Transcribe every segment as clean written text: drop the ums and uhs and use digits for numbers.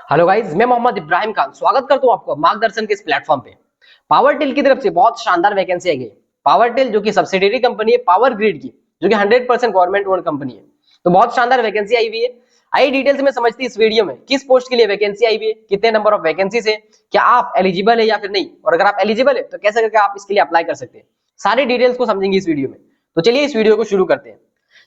Hello guys, मैं मोहम्मद इब्राहिम खान स्वागत करता हूं आपको मार्गदर्शन के इस प्लेटफॉर्म पे। पावर टेल की तरफ से बहुत शानदार वैकेंसी आई गई। पावर टेल जो कि सब्सिडियरी कंपनी है पावर ग्रिड की, जो कि 100% गवर्नमेंट ओन्ड कंपनी है, तो बहुत शानदार वैकेंसी आई हुई है। आई डिटेल्स में समझती इस वीडियो में किस पोस्ट के लिए वैकेंसी आई हुई है, कितने नंबर ऑफ वैकेंसी है, क्या आप एलिजिबल है या फिर नहीं, और अगर आप एलिजिबल है तो कैसे करके आप इसके लिए अप्लाई कर सकते हैं। सारी डिटेल्स को समझेंगे इस वीडियो में। तो चलिए इस वीडियो को शुरू करते हैं।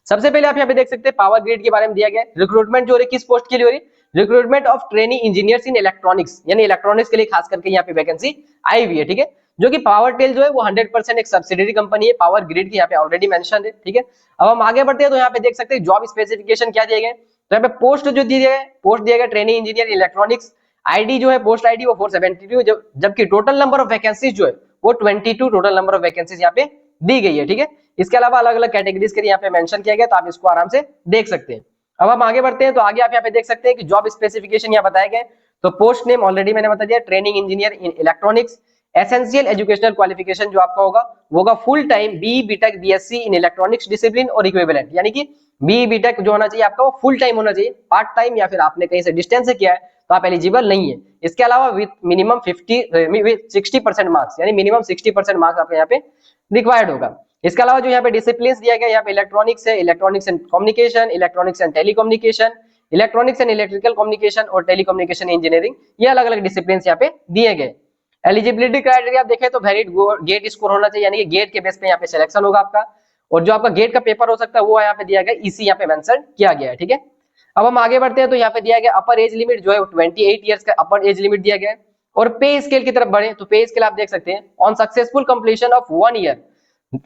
सबसे पहले आप यहाँ पे देख सकते हैं पावर ग्रिड के बारे में दिया गया है। रिक्रूटमेंट जो हो रही है किस पोस्ट के लिए हो रही है, recruitment of trainee engineers in electronics, यानी इलेक्ट्रॉनिक्स के लिए खास करके यहाँ पे वैकेंसी आई हुई है। ठीक है, जो कि पावर टेल जो है वो 100% एक सब्सिडियरी कंपनी है पावर ग्रिड की, यहाँ पे ऑलरेडी मेंशन है। ठीक है, अब हम आगे बढ़ते हैं तो यहाँ पे देख सकते हैं जॉब स्पेसिफिकेशन क्या दिए गए। तो यहाँ पे पोस्ट जो दिए गए, पोस्ट दिया गया ट्रेनी इंजीनियर इलेक्ट्रॉनिक्स। आईडी जो है पोस्ट आईडी वो 472, जबकि टोटल नंबर ऑफ वैकेंसीज जो है वो 22 टोटल नंबर ऑफ वैकेंसीज यहाँ पे दी गई है। ठीक है, इसके अलावा अलग अलग कैटेगरीज के लिए यहाँ पे मेंशन किया गया, तो आप इसको आराम से देख सकते हैं। अब हम आगे बढ़ते हैं तो आगे आप यहाँ पे देख सकते हैं कि जॉब स्पेसिफिकेशन यहाँ बताए गए। तो पोस्ट नेम ऑलरेडी मैंने बता दिया, training engineer in electronics. Essential educational qualification जो आपका होगा वो होगा full time BE BTech BSc in electronics discipline और इक्विवेलेंट, यानी कि बीई बीटेक जो होना चाहिए आपका वो फुल टाइम होना चाहिए। पार्ट टाइम या फिर आपने कहीं से डिस्टेंस से किया है तो आप एलिजिबल नहीं है। इसके अलावा विद मिनिमम 60% मार्क्स, यानी मिनिमम 60% मार्क्स आपके यहाँ पे रिक्वायर्ड होगा। इसके अलावा जो यहाँ पे डिसिप्लिन दिया गया, यहाँ पे इलेक्ट्रॉनिक्स है, electronics and communication, electronics and telecommunication, electronics and electrical communication और टेलीकम्युनिकेशन इंजीनियरिंग, ये अलग अलग डिसिप्लिन यहाँ पे दिए गए। एलिजिबिलिटी क्राइटेरिया आप देखें तो वैलिड गेट स्कोर होना चाहिए, यानी कि गेट के बेस पे यहाँ पे सिलेक्शन होगा आपका, और जो आपका गेट का पेपर हो सकता है वो यहाँ पे दिया गया, इसी यहाँ पे मेंशन किया गया है। ठीक है, अब हम आगे बढ़ते हैं तो यहाँ पे दिया गया अपर एज लिमिट जो है 28 ईयर्स का अपर एज लिमिट दिया गया है। और पे स्केल की तरफ बढ़े तो पे स्केल आप देख सकते हैं, on successful completion of 1 year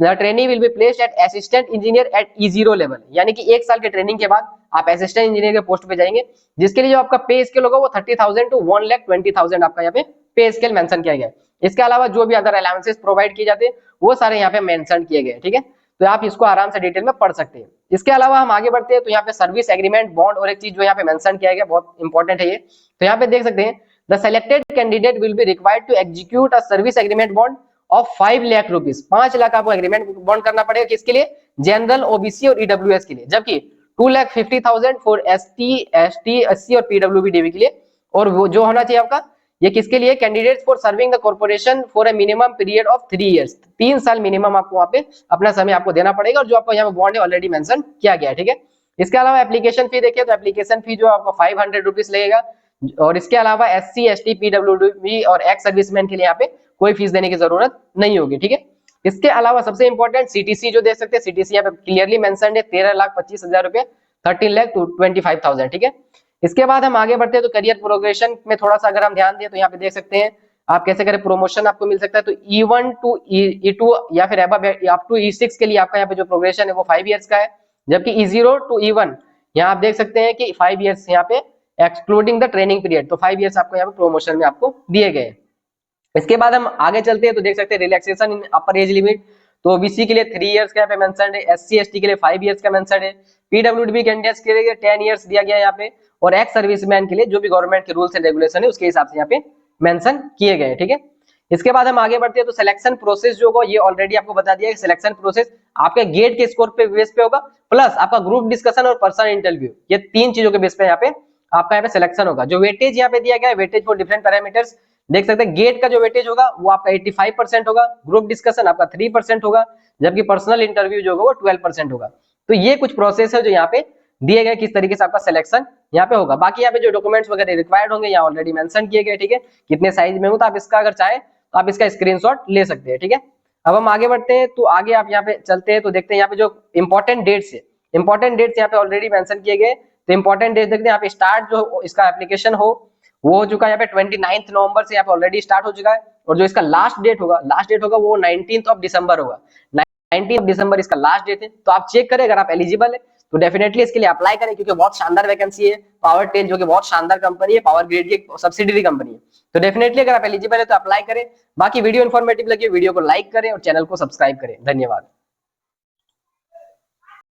The trainee will be placed at assistant engineer at E0 level, यानी कि 1 साल के ट्रेनिंग के बाद आप असिस्टेंट इंजीनियर के पोस्ट पे जाएंगे, जिसके लिए जो आपका पे स्केल होगा वो 30,000 टू 1,20,000 आपका यहाँ पे पे स्केल मेंशन किया गया है। इसके अलावा जो भी अदर अलाउंसेस प्रोवाइड किए जाते हैं वो सारे यहाँ पे मेंशन किए गए। ठीक है, तो आप इसको आराम से डिटेल में पढ़ सकते हैं। इसके अलावा हम आगे बढ़ते हैं तो यहाँ पे सर्विस एग्रीमेंट बॉन्ड और एक चीज जो यहाँ पे मेंशन किया गया बहुत इंपॉर्टेंट है ये, तो यहाँ पे देख सकते हैं the selected candidate will be required to execute a service agreement bond of 5 lakh rupees. 5 lakh आपको एग्रीमेंट बॉन्ड करना पड़ेगा, किसके लिए, जनरल ओबीसी और ईडब्ल्यूएस के लिए, जबकि 2,50,000 फॉर एसटी एसटी एससी और पीडब्ल्यूबी के लिए। और वो जो होना चाहिए आपका ये किसके लिए, candidates for serving the corporation for a minimum period of 3 years, 3 साल मिनिमम आपको वहां पे अपना समय आपको देना पड़ेगा, और जो आपको यहाँ पे बॉन्ड है ऑलरेडी मेंशन किया गया है। ठीक है, इसके अलावा एप्लीकेशन फी देखिए तो एप्लीकेशन फी जो आपको 500 रुपीज लगेगा, और इसके अलावा एससी एसटी पीडब्ल्यूडी और एक्स सर्विसमैन के लिए यहाँ पे कोई फीस देने की जरूरत नहीं होगी। ठीक है, इसके अलावा सबसे इंपॉर्टेंट सीटीसी जो देख सकते हैं, सीटीसी यहाँ पे क्लियरली मेंशन्ड है, 13,25,000 रुपए, 13,25,000। ठीक है, इसके बाद हम आगे बढ़ते हैं तो करियर प्रोग्रेशन में थोड़ा सा अगर हम ध्यान दें तो यहाँ पे देख सकते हैं आप कैसे करें, प्रमोशन आपको मिल सकता है। तो E1 टू E2 या फिर अप टू E6 के लिए आपका यहाँ पे जो प्रोग्रेशन है वो 5 इयर्स का है, जबकि E0 टू E1 यहाँ आप देख सकते हैं कि 5 इयर्स यहाँ पे एक्सक्लूडिंग द ट्रेनिंग पीरियड, तो 5 इयर्स आपको यहाँ पे प्रमोशन में आपको दिए गए। इसके बाद हम आगे चलते हैं तो देख सकते हैं रिलैक्सेशन इन अपर एज लिमिट, तो ओबीसी के लिए 3 इयर्स का यहाँ पे मेंशन्ड है, एससी एसटी के लिए 5 इयर्स का मेंशन्ड है, पीडब्ल्यूडी कैंडिडेट्स के लिए 10 इयर्स दिया गया है यहाँ पे, और एक्स सर्विसमैन के लिए जो भी गवर्नमेंट के रूल्स एंड रेगुलेशन है उसके हिसाब से यहाँ पे मेंशन किए गए। ठीक है, इसके बाद हम आगे बढ़ते हैं तो सिलेक्शन प्रोसेस जो होगा ये ऑलरेडी आपको बता दिया है। सिलेक्शन प्रोसेस आपके गेट के स्कोर पे बेस पे होगा, प्लस आपका ग्रुप डिस्कशन और पर्सनल इंटरव्यू, ये 3 चीजों के बेस पे यहाँ पे आपका यहाँ पे सिलेक्शन होगा। जो वेटेज यहाँ पे दिया गया है, वेटेज फॉर डिफरेंट पैरामीटर्स देख सकते हैं, गेट का जो वेटेज होगा वो आपका 85% होगा, ग्रुप डिस्कशन आपका 3% होगा, जबकि पर्सनल इंटरव्यू जो होगा वो 12% होगा। तो ये कुछ प्रोसेस है जो यहाँ पे दिए गए किस तरीके से आपका सिलेक्शन यहाँ पे होगा। बाकी यहाँ पे जो डॉक्यूमेंट्स वगैरह रिक्वायर्ड होंगे यहाँ ऑलरेडी मेंशन किए गए। ठीक है, कितने साइज में हो तो आप इसका अगर चाहे तो आप इसका स्क्रीनशॉट ले सकते हैं। ठीक है, अब हम आगे बढ़ते हैं तो आगे आप यहाँ पे चलते हैं तो देखते हैं यहाँ पे जो इंपॉर्टेंट डेट्स है, इंपॉर्टेंट डेट्स यहाँ पे ऑलरेडी मेंशन किए गए। तो इंपॉर्टेंट डेट्स देखते हैं, यहाँ पे स्टार्ट जो इसका एप्लीकेशन हो वो हो चुका है यहाँ पे 29 नवंबर से यहाँ पे ऑलरेडी स्टार्ट हो चुका है, और जो इसका लास्ट डेट होगा वो 19 दिसंबर होगा। 19 दिसंबर इसका लास्ट डेट है, तो आप चेक करें अगर आप एलिजिबल है तो डेफिनेटली इसके लिए अप्लाई करें, क्योंकि बहुत शानदार वैकेंसी है। पावर टेल जो कि बहुत शानदार कंपनी है, पावर ग्रिड की सब्सिडियरी कंपनी है, तो डेफिनेटली अगर आप एलिजिबल है तो अप्लाई करें। बाकी वीडियो इन्फॉर्मेटिव लगी वीडियो को लाइक करें और चैनल को सब्सक्राइब करें। धन्यवाद।